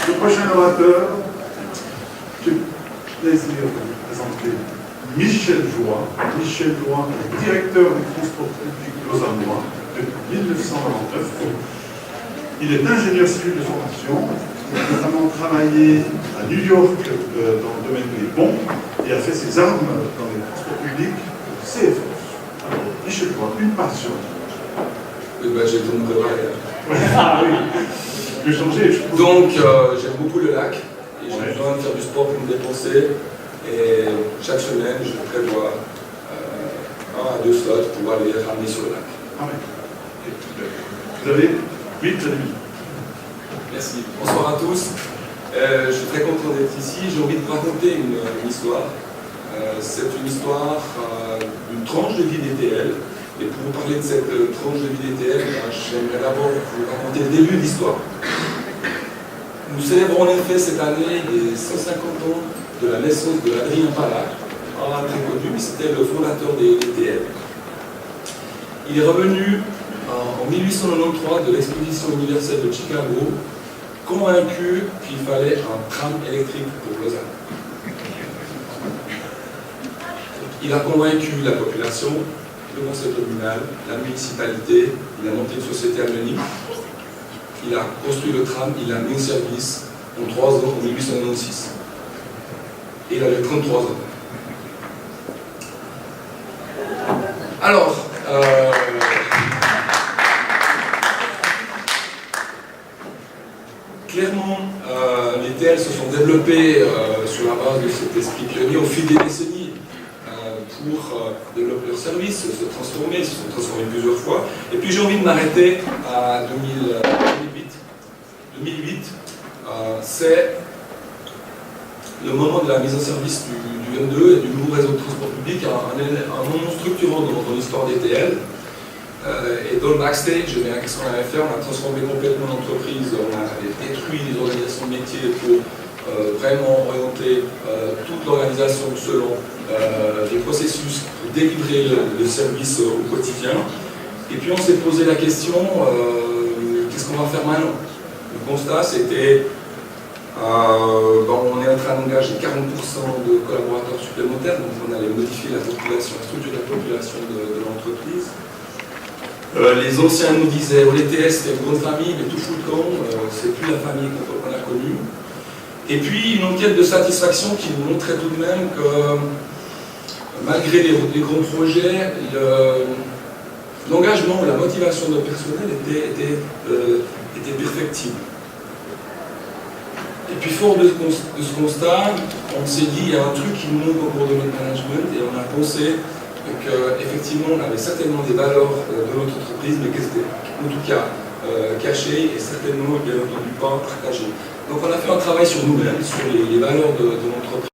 Le prochain orateur, j'ai le plaisir de vous présenter Michel Joie. Michel Joie est directeur du transport public lausannois depuis 1999. Il est ingénieur civil de formation. Il a notamment travaillé à New York dans le domaine des ponts et a fait ses armes dans les transports publics CFF. Alors, Michel Joie, une passion. Eh ben, j'ai tout mon préparé. Ah oui, je vais changer. Donc, j'aime beaucoup le lac et j'ai besoin de faire du sport pour me dépenser. Et chaque semaine, je prévois 1 à 2 slots pour aller ramener sur le lac. Ah oui. Vous avez 8 minutes. Merci. Bonsoir à tous. Je suis très content d'être ici. J'ai envie de vous raconter une histoire. C'est une histoire d'une tranche de vie d'ETL. Et pour vous parler de cette tranche de vie d'ETL, j'aimerais d'abord vous raconter le début de l'histoire. Nous célébrons en effet cette année les 150 ans de la naissance de Adrien Pallard, très connu, mais c'était le fondateur des ETL. Il est revenu en 1893 de l'exposition universelle de Chicago, convaincu qu'il fallait un tram électrique pour Lausanne. Il a convaincu la population, le conseil communal, la municipalité, il a monté une société anonyme, il a construit le tram, il l'a mis au service en 3 ans, en 1896. Et il avait 33 ans. Alors, clairement, les TL se sont développés sur la base de cet esprit pionnier au fil des décennies pour développer leur service, se transformer, ils se sont transformés plusieurs fois. Et puis j'ai envie de m'arrêter à 2008. 2008, c'est le moment de la mise en service du M2 et du nouveau réseau de transport public, un moment structurant dans l'histoire des TL. Et dans le backstage, qu'est-ce qu'on avait fait? On a transformé complètement l'entreprise, on a détruit les organisations de métiers pour vraiment orienter toute l'organisation selon des processus pour délivrer le service au quotidien. Et puis on s'est posé la question, qu'est-ce qu'on va faire maintenant? Le constat c'était, on est en train d'engager 40% de collaborateurs supplémentaires, donc on allait modifier la population, la structure de la population de l'entreprise. Les anciens nous disaient, l'ETS c'était une grande famille, mais tout fout le camp, c'est plus la famille qu'on a connue. Et puis une enquête de satisfaction qui nous montrait tout de même que malgré les grands projets, l'engagement, la motivation de nos personnels était perfectible. Et puis fort de ce constat, on s'est dit, il y a un truc qui nous manque au cours de notre management, et on a pensé qu'effectivement on avait certainement des valeurs de notre entreprise, mais qu'elles étaient en tout cas cachées et certainement bien entendu pas partagées. Donc on a fait un travail sur nous-mêmes, sur les valeurs de l'entreprise.